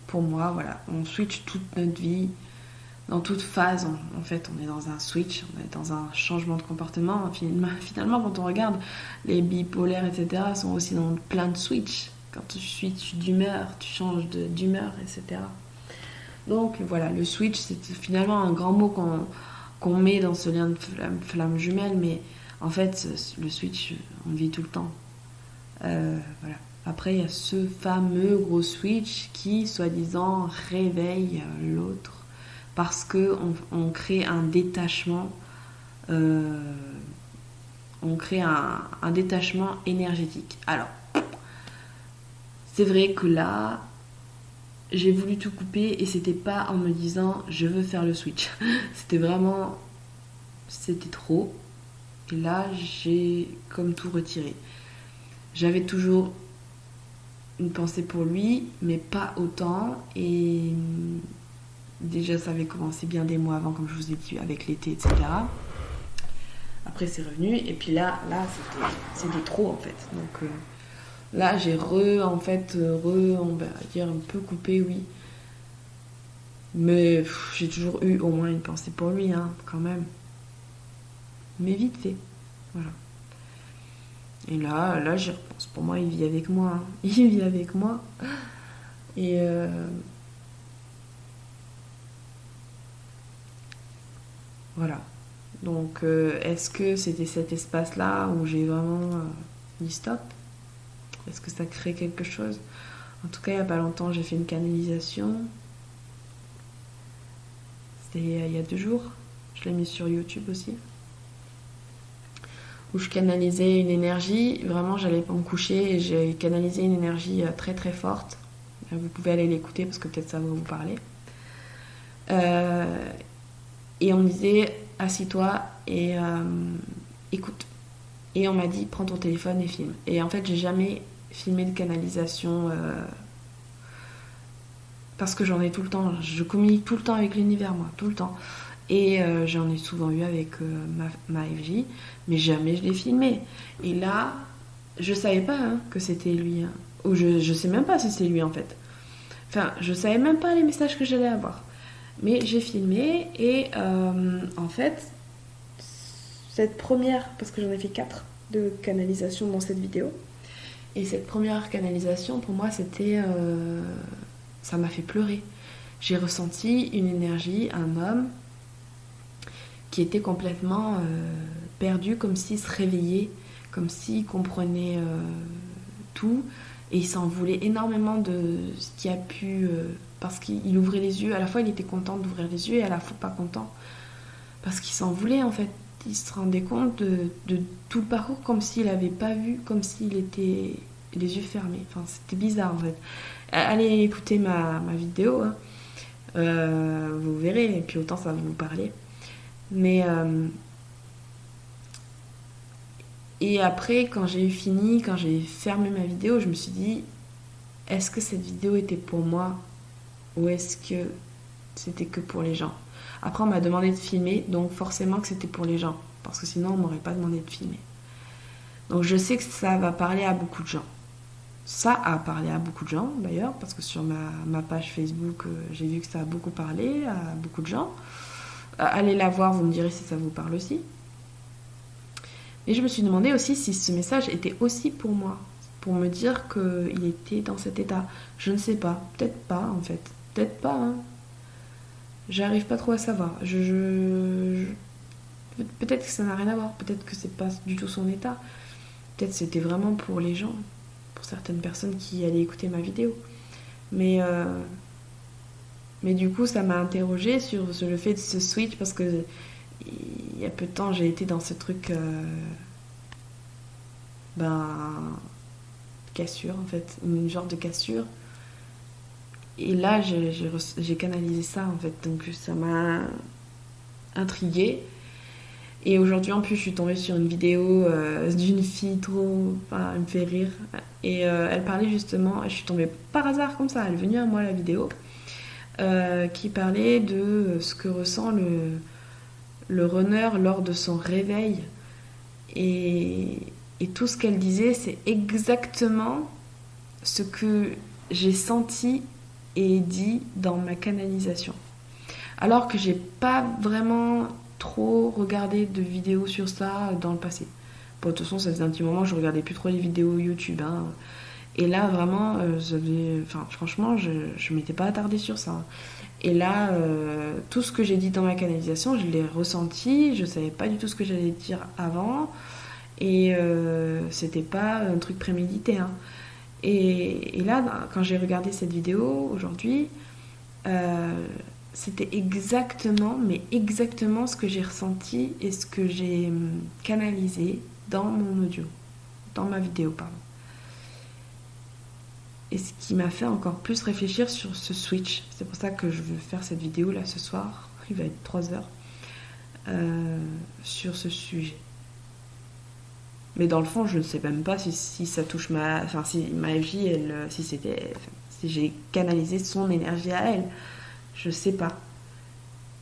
Pour moi, voilà, on switch toute notre vie. Dans toute phase, en fait, on est dans un switch, on est dans un changement de comportement. Finalement, quand on regarde, les bipolaires, etc., sont aussi dans plein de switches. Quand tu switches d'humeur, tu changes d'humeur, etc. Donc voilà, le switch, c'est finalement un grand mot qu'on met dans ce lien de flamme jumelle, mais en fait, le switch, on le vit tout le temps. Voilà. Après, il y a ce fameux gros switch qui, soi-disant, réveille l'autre parce qu'on crée un détachement, on crée un détachement énergétique. Alors, c'est vrai que là, j'ai voulu tout couper et c'était pas en me disant je veux faire le switch. C'était vraiment, c'était trop. Et là, j'ai comme tout retiré. J'avais toujours une pensée pour lui, mais pas autant. Et déjà, ça avait commencé bien des mois avant, comme je vous ai dit, avec l'été, etc. Après, c'est revenu. Et puis là c'était trop, en fait. Donc là, j'ai on va dire, un peu coupé, oui. Mais j'ai toujours eu au moins une pensée pour lui, hein, quand même. Mais vite fait. Voilà. Et là, j'y repense. Pour moi, il vit avec moi. Hein. Il vit avec moi. Et voilà. Donc, est-ce que c'était cet espace-là où j'ai vraiment dit stop? Est-ce que ça crée quelque chose? En tout cas, il n'y a pas longtemps, j'ai fait une canalisation. C'était il y a 2 jours. Je l'ai mis sur YouTube aussi. Où je canalisais une énergie. Vraiment, j'allais pas me coucher et j'ai canalisé une énergie très très forte. Vous pouvez aller l'écouter parce que peut-être ça va vous parler. Et on me disait, assis-toi et écoute. Et on m'a dit, prends ton téléphone et filme. Et en fait, j'ai jamais filmé de canalisation parce que j'en ai tout le temps. Je communique tout le temps avec l'univers, moi, tout le temps. Et j'en ai souvent eu avec ma FJ, mais jamais je l'ai filmé. Et là, je savais pas que c'était lui. Hein. Ou je sais même pas si c'est lui en fait. Enfin, je savais même pas les messages que j'allais avoir. Mais j'ai filmé et en fait, cette première, parce que j'en ai fait 4 de canalisation dans cette vidéo, et cette première canalisation pour moi c'était... ça m'a fait pleurer. J'ai ressenti une énergie, un homme qui était complètement perdu, comme s'il se réveillait, comme s'il comprenait tout, et il s'en voulait énormément de ce qui a pu... parce qu'il ouvrait les yeux, à la fois il était content d'ouvrir les yeux, et à la fois pas content, parce qu'il s'en voulait en fait. Il se rendait compte de tout le parcours comme s'il n'avait pas vu, comme s'il était les yeux fermés. Enfin, c'était bizarre en fait. Allez écouter ma vidéo, hein. Vous verrez, et puis autant ça va vous parler. Mais et après, quand j'ai fini, quand j'ai fermé ma vidéo, je me suis dit, est-ce que cette vidéo était pour moi ou est-ce que c'était que pour les gens? Après, on m'a demandé de filmer, donc forcément que c'était pour les gens. Parce que sinon, on m'aurait pas demandé de filmer. Donc je sais que ça va parler à beaucoup de gens. Ça a parlé à beaucoup de gens d'ailleurs, parce que sur ma page Facebook, j'ai vu que ça a beaucoup parlé à beaucoup de gens. Allez la voir, vous me direz si ça vous parle aussi. Et je me suis demandé aussi si ce message était aussi pour moi, pour me dire qu'il était dans cet état. Je ne sais pas, peut-être pas en fait, peut-être pas. Hein. J'arrive pas trop à savoir. Peut-être que ça n'a rien à voir, peut-être que c'est pas du tout son état. Peut-être que c'était vraiment pour les gens, pour certaines personnes qui allaient écouter ma vidéo. Mais du coup, ça m'a interrogée sur le fait de ce switch parce que il y a peu de temps, j'ai été dans ce truc, cassure en fait, une genre de cassure. Et là, j'ai canalisé ça en fait, donc ça m'a intriguée. Et aujourd'hui, en plus, je suis tombée sur une vidéo d'une fille trop. Enfin, elle me fait rire. Et elle parlait justement. Je suis tombée par hasard comme ça, elle est venue à moi la vidéo. Qui parlait de ce que ressent le runner lors de son réveil. Et, et tout ce qu'elle disait, c'est exactement ce que j'ai senti et dit dans ma canalisation. Alors que j'ai pas vraiment trop regardé de vidéos sur ça dans le passé. Bon, de toute façon, ça faisait un petit moment que je regardais plus trop les vidéos YouTube. Hein. Et là, vraiment, franchement, je m'étais pas attardée sur ça. Et là, tout ce que j'ai dit dans ma canalisation, je l'ai ressenti. Je savais pas du tout ce que j'allais dire avant. Et c'était pas un truc prémédité. Hein. Et là, quand j'ai regardé cette vidéo aujourd'hui, c'était mais exactement ce que j'ai ressenti et ce que j'ai canalisé dans mon audio, dans ma vidéo, pardon. Et ce qui m'a fait encore plus réfléchir sur ce switch. C'est pour ça que je veux faire cette vidéo là ce soir, il va être 3 heures, sur ce sujet. Mais dans le fond, je ne sais même pas si ça touche si ma vie, si j'ai canalisé son énergie à elle. Je sais pas.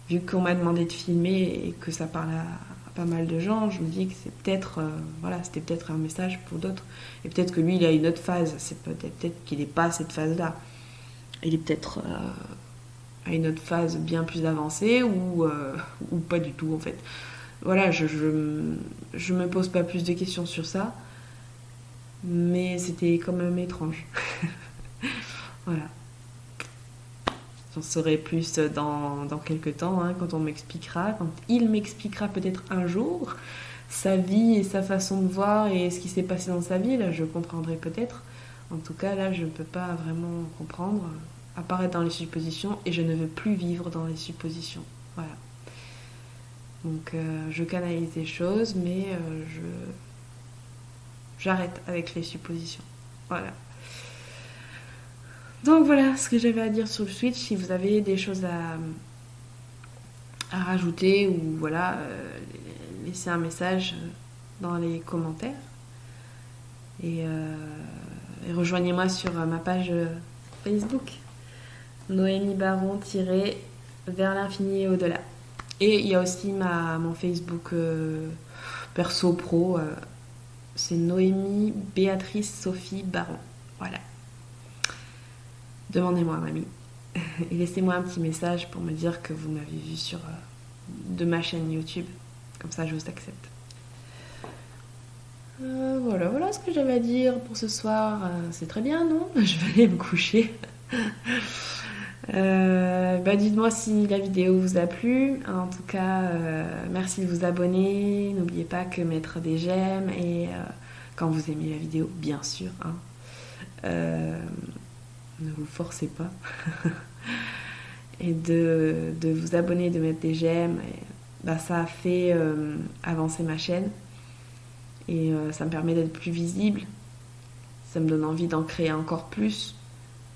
Vu qu'on m'a demandé de filmer et que ça parle à pas mal de gens, je me dis que c'est peut-être, c'était peut-être un message pour d'autres. Et peut-être que lui, il a une autre phase. C'est peut-être qu'il n'est pas à cette phase-là. Il est peut-être à une autre phase bien plus avancée ou pas du tout en fait. Voilà, je me pose pas plus de questions sur ça, mais c'était quand même étrange. Voilà. J'en saurai plus dans quelques temps, hein, quand on m'expliquera, quand il m'expliquera peut-être un jour sa vie et sa façon de voir et ce qui s'est passé dans sa vie, là je comprendrai peut-être. En tout cas, là je ne peux pas vraiment comprendre, apparaître dans les suppositions, et je ne veux plus vivre dans les suppositions. Voilà. Donc je canalise des choses, mais j'arrête avec les suppositions. Voilà. Donc voilà ce que j'avais à dire sur le Switch. Si vous avez des choses à rajouter ou voilà, laissez un message dans les commentaires. Et rejoignez-moi sur ma page Facebook. Noémie Baron vers l'infini et au-delà. Et il y a aussi mon Facebook perso pro. C'est Noémie Béatrice Sophie Baron. Voilà. Demandez-moi, mamie. Et laissez-moi un petit message pour me dire que vous m'avez vu sur de ma chaîne YouTube. Comme ça, je vous accepte. Voilà ce que j'avais à dire pour ce soir. C'est très bien, non? Je vais aller me coucher. Dites-moi si la vidéo vous a plu. En tout cas, merci de vous abonner. N'oubliez pas que mettre des j'aime et quand vous aimez la vidéo, bien sûr. Hein, ne vous forcez pas. Et de vous abonner, de mettre des j'aime. Ça a fait avancer ma chaîne. Et ça me permet d'être plus visible. Ça me donne envie d'en créer encore plus.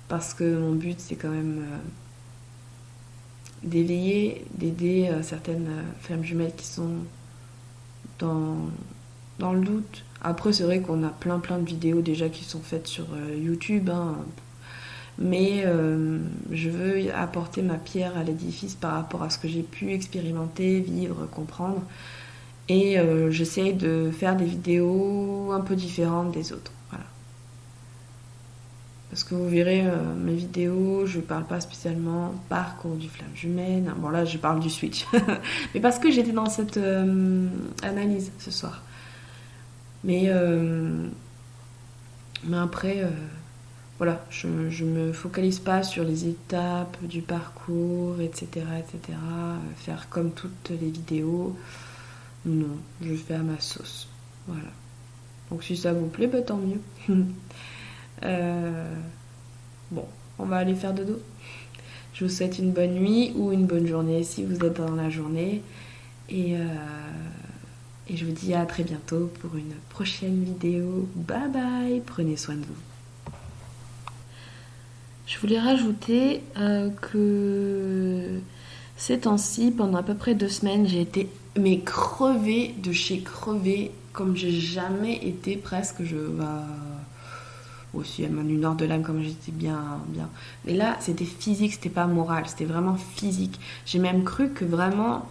Parce que mon but, c'est quand même d'éveiller, d'aider certaines femmes jumelles qui sont dans le doute. Après, c'est vrai qu'on a plein de vidéos déjà qui sont faites sur YouTube. Hein. mais je veux apporter ma pierre à l'édifice par rapport à ce que j'ai pu expérimenter, vivre, comprendre. Et j'essaye de faire des vidéos un peu différentes des autres. Voilà. Parce que vous verrez, mes vidéos, je parle pas spécialement parcours du flamme jumelle. Bon là, je parle du switch. Mais parce que j'étais dans cette analyse ce soir. Mais après, voilà, je me focalise pas sur les étapes du parcours, etc., etc. Faire comme toutes les vidéos. Non, je fais à ma sauce. Voilà. Donc si ça vous plaît, bah, tant mieux. Bon, on va aller faire dodo. Je vous souhaite une bonne nuit ou une bonne journée si vous êtes dans la journée. Et je vous dis à très bientôt pour une prochaine vidéo. Bye bye, prenez soin de vous. Je voulais rajouter que ces temps-ci, pendant à peu près 2 semaines, j'ai été crevée de chez crevée, comme j'ai jamais été presque. Aussi, elle m'a une heure de l'âme, comme j'étais bien. Mais là, c'était physique, c'était pas moral, c'était vraiment physique. J'ai même cru que vraiment,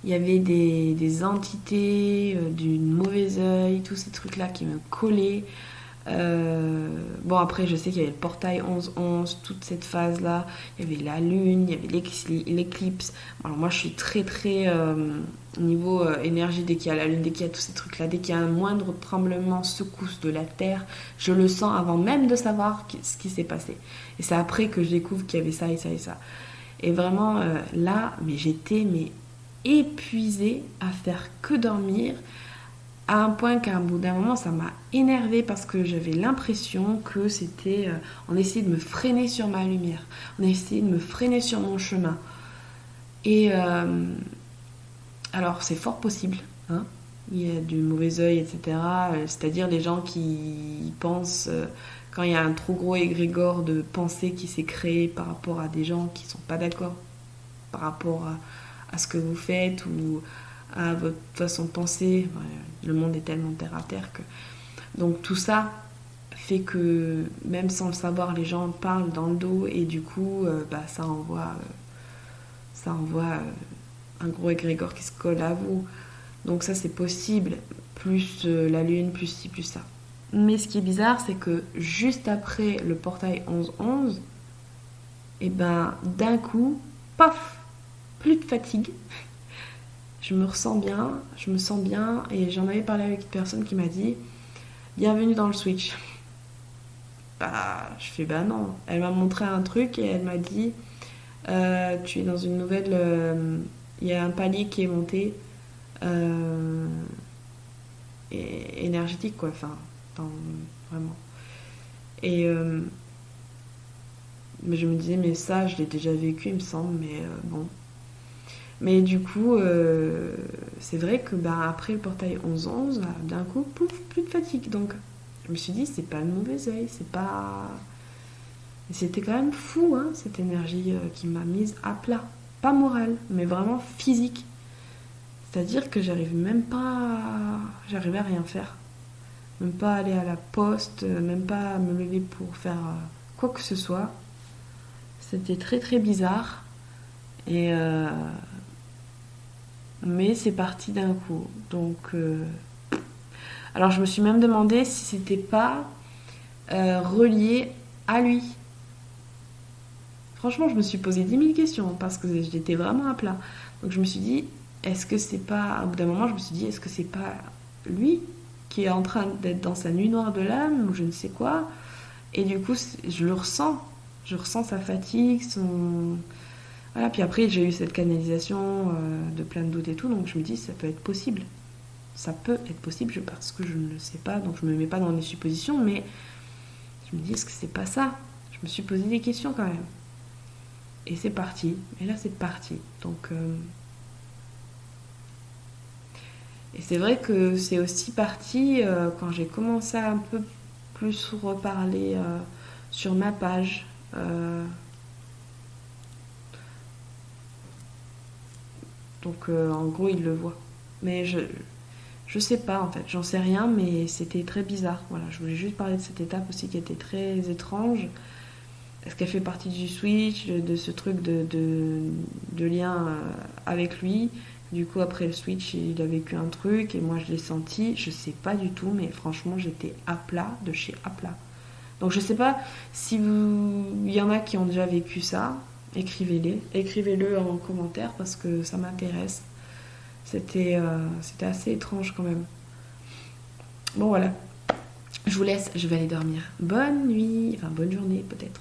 il y avait des entités, du mauvais œil, tous ces trucs-là qui me collaient. Bon, après, je sais qu'il y avait le portail 11-11, toute cette phase-là. Il y avait la lune, il y avait l'éclipse. Alors, moi, je suis très, très niveau énergie, dès qu'il y a la lune, dès qu'il y a tous ces trucs-là, dès qu'il y a un moindre tremblement, secousse de la terre, je le sens avant même de savoir ce qui s'est passé. Et c'est après que je découvre qu'il y avait ça et ça et ça. Et vraiment, là, mais j'étais épuisée à faire que dormir, à un point qu'à un bout d'un moment ça m'a énervée parce que j'avais l'impression que c'était on essayait de me freiner sur ma lumière, on essayait de me freiner sur mon chemin. Et alors c'est fort possible, hein, il y a du mauvais œil, etc. C'est-à-dire les gens qui pensent, quand il y a un trop gros égrégore de pensée qui s'est créé par rapport à des gens qui sont pas d'accord par rapport à ce que vous faites ou à votre façon de penser. Le monde est tellement terre à terre que... Donc tout ça fait que, même sans le savoir, les gens parlent dans le dos et du coup, ça envoie un gros égrégore qui se colle à vous. Donc ça, c'est possible. Plus la lune, plus ci, plus ça. Mais ce qui est bizarre, c'est que juste après le portail 11-11, et d'un coup, paf, plus de fatigue. Je me ressens bien, je me sens bien, et j'en avais parlé avec une personne qui m'a dit bienvenue dans le switch. Je fais non. Elle m'a montré un truc et elle m'a dit tu es dans une nouvelle, il y a un palier qui est monté énergétique quoi, vraiment. Et mais je me disais mais ça je l'ai déjà vécu il me semble, mais bon. Mais du coup, c'est vrai que après le portail 11-11, d'un coup, pouf, plus de fatigue. Donc, je me suis dit, c'est pas le mauvais œil, c'est pas... Et c'était quand même fou, hein, cette énergie qui m'a mise à plat. Pas morale, mais vraiment physique. C'est-à-dire que j'arrivais à rien faire. Même pas aller à la poste, même pas à me lever pour faire quoi que ce soit. C'était très très bizarre. Et... mais c'est parti d'un coup. Donc, alors je me suis même demandé si c'était pas relié à lui. Franchement, je me suis posé 10 000 questions parce que j'étais vraiment à plat. Donc je me suis dit, est-ce que c'est pas... Au bout d'un moment, je me suis dit, est-ce que c'est pas lui qui est en train d'être dans sa nuit noire de l'âme ou je ne sais quoi. Et du coup, je le ressens. Je ressens sa fatigue, son... Voilà, puis après j'ai eu cette canalisation de plein de doutes et tout, donc je me dis ça peut être possible. Ça peut être possible parce que je ne le sais pas, donc je me mets pas dans les suppositions, mais je me dis est-ce que c'est pas ça? Je me suis posé des questions quand même. Et c'est parti. Et là c'est parti. Donc et c'est vrai que c'est aussi parti quand j'ai commencé à un peu plus reparler sur ma page. Donc en gros il le voit. Mais je sais pas en fait, j'en sais rien, mais c'était très bizarre. Voilà, je voulais juste parler de cette étape aussi qui était très étrange. est-ce qu'elle fait partie du switch, de ce truc de lien avec lui. Du coup, après le switch, il a vécu un truc et moi je l'ai senti. Je sais pas du tout, mais franchement, j'étais à plat de chez à plat. Donc je sais pas si il y en a qui ont déjà vécu ça. Écrivez-le en commentaire parce que ça m'intéresse. C'était assez étrange quand même. Bon voilà, je vous laisse, je vais aller dormir. Bonne nuit, enfin bonne journée peut-être.